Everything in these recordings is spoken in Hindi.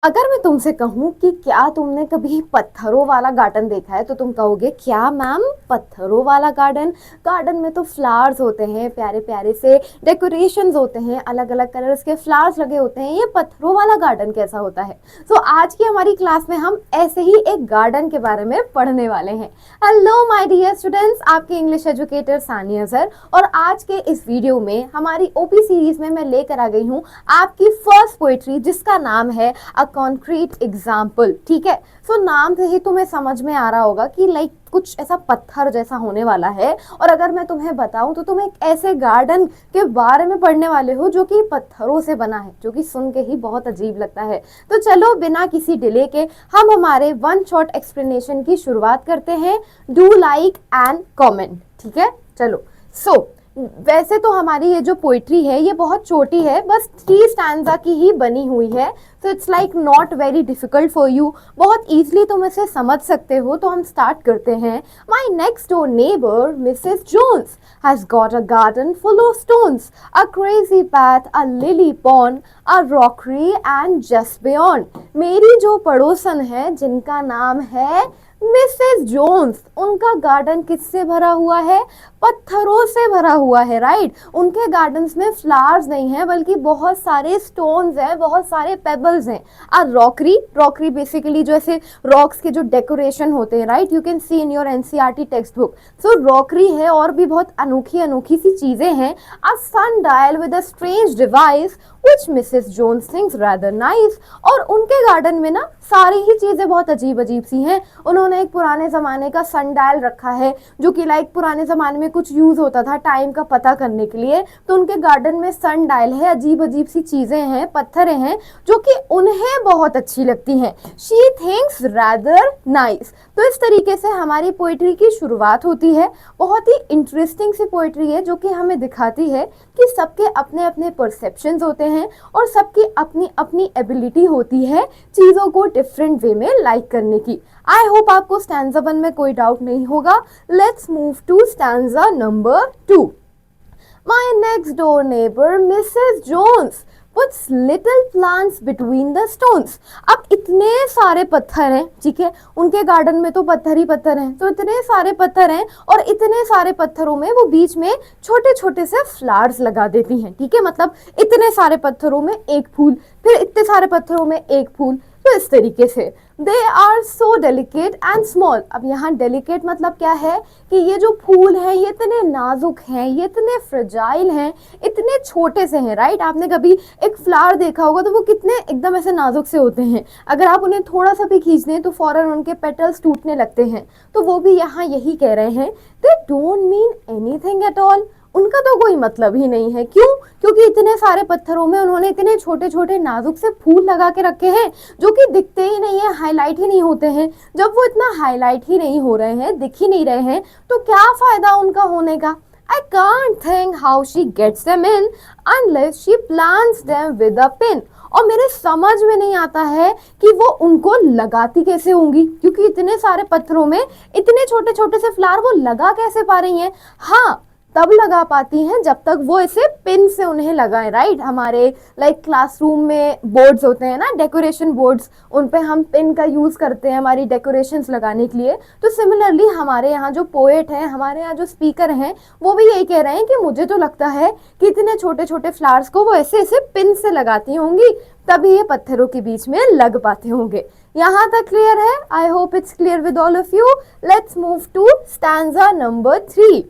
अगर मैं तुमसे कहूँ कि क्या तुमने कभी पत्थरों वाला गार्डन देखा है तो तुम कहोगे क्या मैम, पत्थरों वाला गार्डन। गार्डन में तो फ्लावर्स होते हैं, प्यारे प्यारे से डेकोरेशंस होते हैं, अलग अलग कलर्स के फ्लावर्स लगे होते हैं। ये पत्थरों वाला गार्डन कैसा होता है? तो आज की हमारी क्लास में हम ऐसे ही एक गार्डन के बारे में पढ़ने वाले हैं। हेलो माय डियर स्टूडेंट्स, आपके इंग्लिश एजुकेटर सानिया सर। और आज के इस वीडियो में हमारी ओपी सीरीज में मैं लेकर आ गई हूँ आपकी फर्स्ट पोएट्री, जिसका नाम है कॉन्क्रीट एग्जाम्पल। ठीक है, सो नाम से ही तुम्हें समझ में आ रहा होगा कि लाइक कुछ ऐसा पत्थर जैसा होने वाला है। और अगर मैं तुम्हें बताऊं तो तुम एक ऐसे गार्डन के बारे में पढ़ने वाले हो जो कि पत्थरों से बना है, जो कि सुन के ही बहुत अजीब लगता है। तो चलो बिना किसी डिले के हम हमारे वन शॉट एक्सप्लेनेशन की शुरुआत करते हैं। Do like and comment. ठीक है, चलो। सो वैसे तो हमारी ये जो पोइट्री है ये बहुत छोटी है, बस 3 स्टैंजा की ही बनी हुई है। So it's like not very difficult for you, बहुत ईजिली तुम इसे समझ सकते हो। तो हम स्टार्ट करते हैं। My next door neighbour Mrs Jones has got a garden full of stones, a crazy path, a lily pond, a rockery and just beyond। मेरी जो पड़ोसन है जिनका नाम है मिसेस जोन्स, उनका गार्डन किससे भरा हुआ है? पत्थरों से भरा हुआ है, राइट। उनके गार्डन्स में फ्लावर्स नहीं है बल्कि बहुत सारे स्टोन्स हैं, बहुत सारे पेबल्स हैं। आ रॉकरी, रॉकरी बेसिकली जो ऐसे रॉक्स के जो डेकोरेशन होते हैं, right, you can see in your NCERT text book. So rockery है और भी बहुत अनोखी अनोखी सी चीजें हैं। A sundial with a strange device which Mrs. Jones thinks rather nice। और उनके गार्डन में ना सारी ही चीजें बहुत अजीब अजीब सी हैं। उन्होंने एक पुराने जमाने का सन डायल रखा है जो कि लाइक पुराने जमाने में कुछ यूज होता था टाइम का पता करने के लिए। तो उनके गार्डन में सन डायल है, अजीब अजीब सी चीजें हैं, पत्थरें हैं जो कि उन्हें बहुत अच्छी लगती हैं। She thinks rather nice। तो इस तरीके से हमारी पोइट्री की शुरुआत होती है। बहुत ही इंटरेस्टिंग सी पोइट्री है जो कि हमें दिखाती है कि सबके अपने अपने परसेप्शंस होते हैं और सबकी अपनी अपनी एबिलिटी होती है चीज़ों को डिफरेंट वे में लाइक करने की। आई होप आपको स्टैंजा 1 में कोई डाउट नहीं होगा। Let's move to stanza number 2। My next door neighbor Mrs. Jones puts little plants between the stones। अब इतने सारे पत्थर हैं, ठीक है, उनके गार्डन में तो पत्थर ही पत्थर हैं। तो इतने सारे पत्थर हैं और इतने सारे पत्थरों में वो बीच में छोटे छोटे से फ्लावर्स लगा देती हैं। ठीक है, मतलब इतने सारे पत्थरों में एक फूल, फिर इतने सारे पत्थरों में एक फूल। तो इस तरीके से they are so delicate and small. अब यहाँ डेलिकेट मतलब क्या है कि ये जो फूल हैं ये इतने नाजुक हैं, ये इतने फ्रेजाइल हैं, इतने छोटे से हैं, राइट। आपने कभी एक फ्लावर देखा होगा तो वो कितने एकदम ऐसे नाजुक से होते हैं, अगर आप उन्हें थोड़ा सा भी खींच दें तो फौरन उनके पेटल्स टूटने लगते हैं। तो वो भी यहाँ यही कह रहे हैं, they don't mean anything at all. उनका तो कोई मतलब ही नहीं है। क्यों? क्योंकि इतने सारे पत्थरों में उन्होंने इतने छोटे छोटे नाजुक से फूल लगा के रखे हैं जो कि दिखते ही नहीं है, हाईलाइट ही नहीं होते हैं। जब वो इतना हाईलाइट ही नहीं हो रहे हैं, दिख ही नहीं रहे हैं, तो क्या फायदा उनका होने का? I can't think how she gets them in unless she plants them with a pin। और मेरे समझ में नहीं आता है कि वो उनको लगाती कैसे होंगी, क्योंकि इतने सारे पत्थरों में इतने छोटे छोटे से फ्लावर वो लगा कैसे पा रही हैं? हाँ, तब लगा पाती हैं जब तक वो ऐसे पिन से उन्हें लगाएं, राइट। हमारे लाइक क्लासरूम में बोर्ड्स होते हैं ना, डेकोरेशन बोर्ड्स, उन पे हम पिन का यूज़ करते हैं हमारी डेकोरेशंस लगाने के लिए। तो सिमिलरली हमारे यहाँ जो पोएट हैं, हमारे यहाँ जो स्पीकर हैं, वो भी यही कह रहे हैं कि मुझे तो लगता है कि इतने छोटे छोटे फ्लावर्स को वो ऐसे ऐसे पिन से लगाती होंगी, तभी ये पत्थरों के बीच में लग पाते होंगे। यहाँ तक क्लियर है? I hope it's clear with all of you. Let's move to stanza number 3।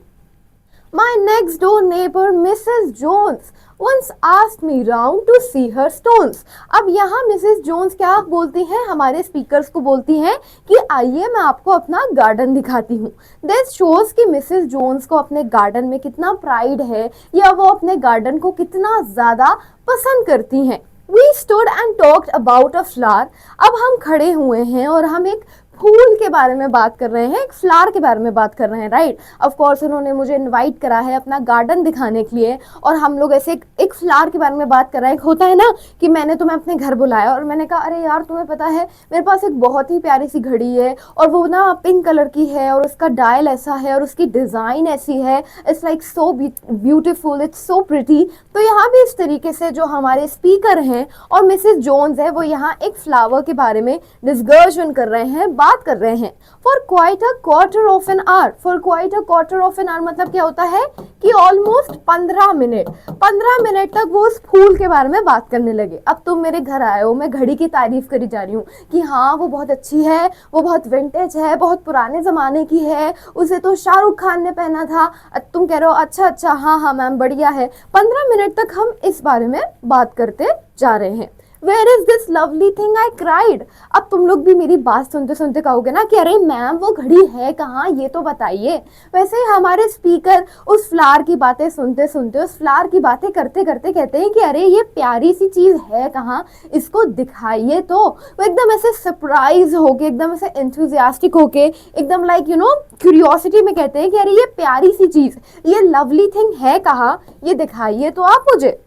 My next door neighbor Mrs. Jones once asked me round to see her stones। अब यहाँ मिसेस जोन्स क्या बोलती हैं? हमारे स्पीकर्स को बोलती हैं कि आइए मैं आपको अपना गार्डन दिखाती हूँ। दिस शोज कि मिसेस जोन्स को अपने गार्डन में कितना प्राइड है या वो अपने गार्डन को कितना ज़्यादा पसंद करती हैं। We stood and talked about a flower। अब हम खड़े हुए हैं और हम एक फूल के बारे में बात कर रहे हैं, एक फ्लावर के बारे में बात कर रहे हैं, राइट। ऑफ कोर्स उन्होंने मुझे इनवाइट करा है अपना गार्डन दिखाने के लिए, और हम लोग ऐसे एक फ्लावर के बारे में बात कर रहे हैं। एक होता है ना कि मैंने तुम्हें अपने घर बुलाया और मैंने कहा अरे यार तुम्हें पता है मेरे पास एक बहुत ही प्यारी सी घड़ी है, और वो ना पिंक कलर की है, और उसका डायल ऐसा है, और उसकी डिज़ाइन ऐसी है, it's like so beautiful, it's so pretty. तो यहाँ भी इस तरीके से जो हमारे स्पीकर हैं और मिसेस जोन्स है वो यहाँ एक फ्लावर के बारे में डिस्कशन कर रहे हैं, बात कर रहे हैं। For quite a quarter of an hour, for quite a quarter of an hour मतलब क्या होता है कि ऑलमोस्ट 15 मिनट तक वो उस फूल के बारे में बात करने लगे। अब तुम मेरे घर आए हो, मैं घड़ी की तारीफ करी जा रही हूँ कि हाँ वो बहुत अच्छी है, वो बहुत विंटेज है, बहुत पुराने ज़माने की है, उसे तो शाहरुख खान ने पहना था। तुम कह रहे हो अच्छा अच्छा हाँ हाँ मैम बढ़िया है। 15 मिनट तक हम इस बारे में बात करते जा रहे हैं। Where is this lovely thing I cried. अब तुम लोग भी मेरी बात सुनते सुनते कहोगे ना कि अरे मैम वो घड़ी है कहाँ, ये तो बताइए। वैसे ही हमारे स्पीकर उस फ्लावर की बातें सुनते सुनते, उस फ्लावर की बातें करते करते कहते हैं कि अरे ये प्यारी सी चीज़ है कहाँ, इसको दिखाइए। तो वो एकदम ऐसे सरप्राइज होके, एकदम ऐसे एंथुजियास्टिक होके, एकदम लाइक यू नो क्यूरियोसिटी में कहते हैं कि अरे ये प्यारी सी चीज़, ये लवली थिंग है कहाँ, ये दिखाइए तो आप मुझे।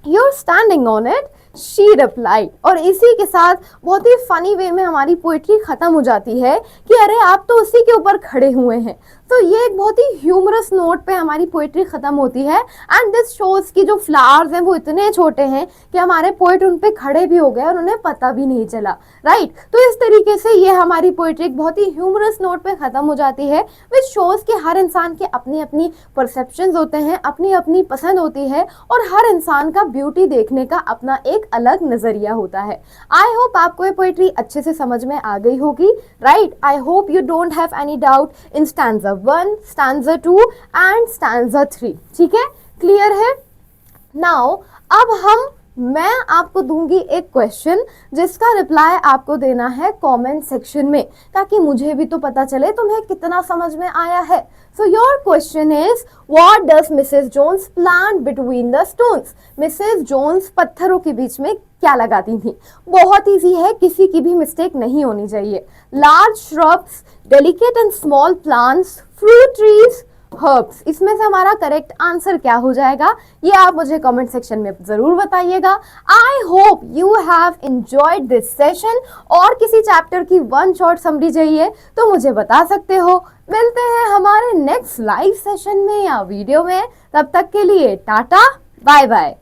You're standing on it, she replied। और इसी के साथ बहुत ही फनी वे में हमारी पोइट्री ख़त्म हो जाती है कि अरे आप तो उसी के ऊपर खड़े हुए हैं। तो ये एक बहुत ही ह्यूमरस नोट पे हमारी पोइट्री ख़त्म होती है। एंड दिस शोज़ की जो फ्लावर्स हैं वो इतने छोटे हैं कि हमारे पोइट उन पे खड़े भी हो गए और उन्हें पता भी नहीं चला, राइट। तो इस तरीके से ये हमारी पोइट्री एक बहुत ही ह्यूमरस नोट पे ख़त्म हो जाती है, विच शोज़ कि हर इंसान के अपनी अपनी परसेप्शंस होते हैं, अपनी अपनी पसंद होती है, और हर इंसान का ब्यूटी देखने का अपना एक अलग नज़रिया होता है। आई होप आपको ये पोइट्री अच्छे से समझ में आ गई होगी, right. I hope you don't have any doubt in stanza 1, stanza 2 and stanza 3। ठीक है, क्लियर है। नाउ अब मैं आपको दूंगी एक क्वेश्चन जिसका रिप्लाई आपको देना है कमेंट सेक्शन में, ताकि मुझे भी तो पता चले तुम्हें कितना समझ में आया है। So your question is what does Mrs Jones plant between the stones. Mrs Jones पत्थरों के बीच में क्या लगाती थी। बहुत इजी है, किसी की भी मिस्टेक नहीं होनी चाहिए। Large shrubs, delicate and small plants, fruit trees, herbs. इसमें से हमारा करेक्ट आंसर क्या हो जाएगा ये आप मुझे कमेंट सेक्शन में जरूर बताइएगा। I hope you have enjoyed this session. और किसी चैप्टर की वन शॉर्ट समरी चाहिए तो मुझे बता सकते हो। मिलते हैं हमारे नेक्स्ट लाइव सेशन में या वीडियो में, तब तक के लिए टाटा बाय बाय।